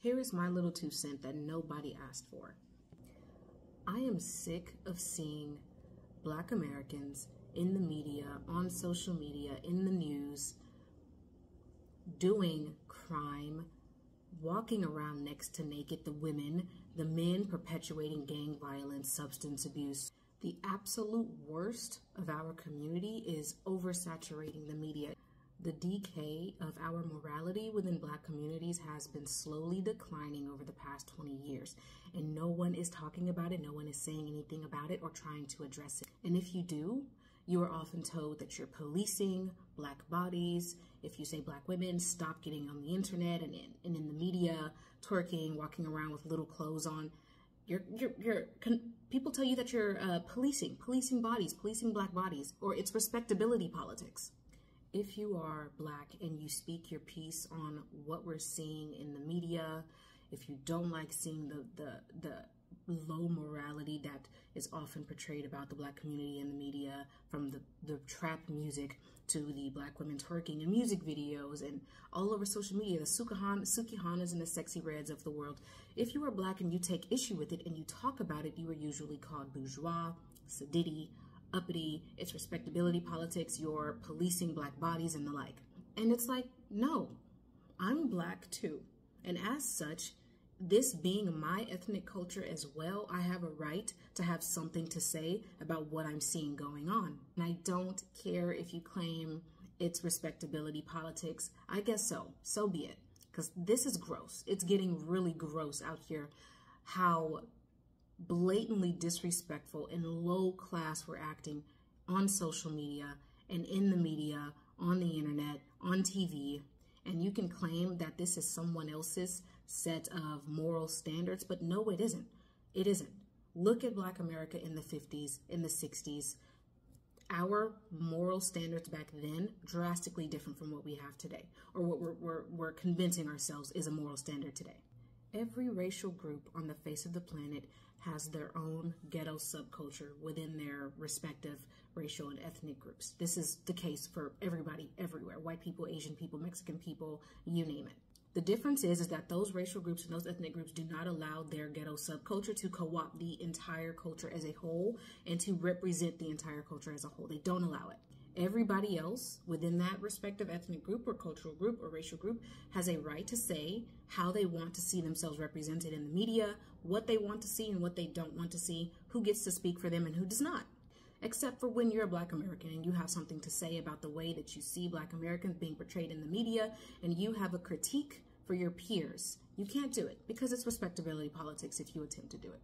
Here is my little 2 cents that nobody asked for. I am sick of seeing Black Americans in the media, on social media, in the news, doing crime, walking around next to naked, the women, the men perpetuating gang violence, substance abuse. The absolute worst of our community is oversaturating the media. The decay of our morality within Black communities has been slowly declining over the past 20 years, and no one is talking about it, no one is saying anything about it or trying to address it. And if you do, you are often told that you're policing Black bodies. If you say Black women, stop getting on the internet and in the media, twerking, walking around with little clothes on. People tell you that you're policing bodies, policing Black bodies, or it's respectability politics. If you are Black and you speak your piece on what we're seeing in the media, if you don't like seeing the low morality that is often portrayed about the Black community in the media, from the trap music to the Black women twerking in music videos and all over social media, the Sukihanas and the Sexy Reds of the world. If you are Black and you take issue with it and you talk about it, you are usually called bourgeois, sedity, uppity, it's respectability politics, you're policing Black bodies and the like. And it's like, no, I'm Black too. And as such, this being my ethnic culture as well, I have a right to have something to say about what I'm seeing going on. And I don't care if you claim it's respectability politics. I guess so be it. Because this is gross. It's getting really gross out here how blatantly disrespectful and low class we're acting on social media and in the media, on the internet, on TV. And you can claim that this is someone else's set of moral standards, but no, it isn't. It isn't. Look at Black America in the 50s, in the 60s. Our moral standards back then, drastically different from what we have today, or what we're convincing ourselves is a moral standard today. Every racial group on the face of the planet has their own ghetto subculture within their respective racial and ethnic groups. This is the case for everybody, everywhere. White people, Asian people, Mexican people, you name it. The difference is that those racial groups and those ethnic groups do not allow their ghetto subculture to co-opt the entire culture as a whole and to represent the entire culture as a whole. They don't allow it. Everybody else within that respective ethnic group or cultural group or racial group has a right to say how they want to see themselves represented in the media, what they want to see and what they don't want to see, who gets to speak for them and who does not. Except for when you're a Black American and you have something to say about the way that you see Black Americans being portrayed in the media and you have a critique for your peers. You can't do it because it's respectability politics if you attempt to do it.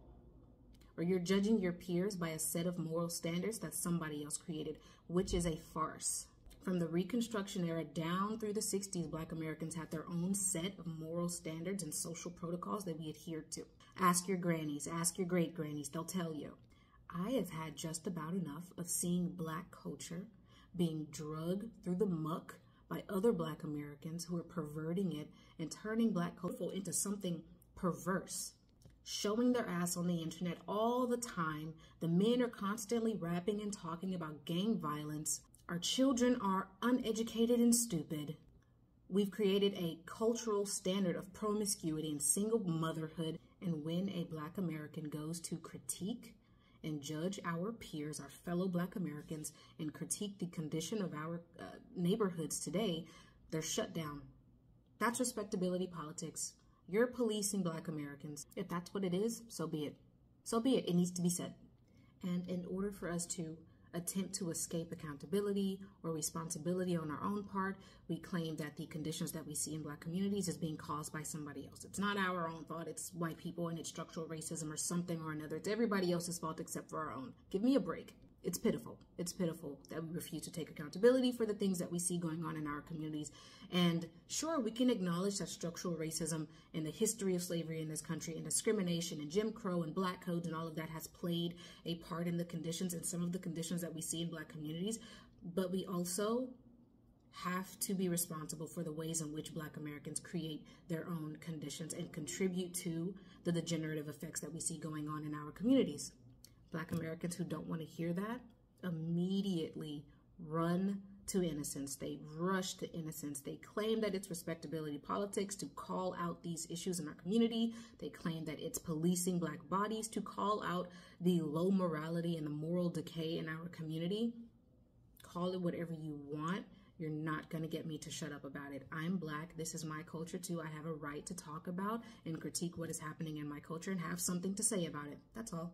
Or you're judging your peers by a set of moral standards that somebody else created, which is a farce. From the Reconstruction era down through the 60s, Black Americans had their own set of moral standards and social protocols that we adhered to. Ask your grannies, ask your great-grannies, they'll tell you. I have had just about enough of seeing Black culture being drugged through the muck by other Black Americans who are perverting it and turning Black culture into something perverse. Showing their ass on the internet all the time. The men are constantly rapping and talking about gang violence. Our children are uneducated and stupid. We've created a cultural standard of promiscuity and single motherhood. And when a Black American goes to critique and judge our peers, our fellow Black Americans, and critique the condition of our neighborhoods today, they're shut down. That's respectability politics. You're policing Black Americans. If that's what it is, so be it. So be it. It needs to be said. And in order for us to attempt to escape accountability or responsibility on our own part, we claim that the conditions that we see in Black communities is being caused by somebody else. It's not our own fault. It's white people and it's structural racism or something or another. It's everybody else's fault except for our own. Give me a break. It's pitiful. It's pitiful that we refuse to take accountability for the things that we see going on in our communities. And sure, we can acknowledge that structural racism and the history of slavery in this country and discrimination and Jim Crow and Black codes and all of that has played a part in the conditions and some of the conditions that we see in Black communities. But we also have to be responsible for the ways in which Black Americans create their own conditions and contribute to the degenerative effects that we see going on in our communities. Black Americans who don't want to hear that immediately run to innocence. They rush to innocence. They claim that it's respectability politics to call out these issues in our community. They claim that it's policing Black bodies to call out the low morality and the moral decay in our community. Call it whatever you want. You're not going to get me to shut up about it. I'm Black. This is my culture too. I have a right to talk about and critique what is happening in my culture and have something to say about it. That's all.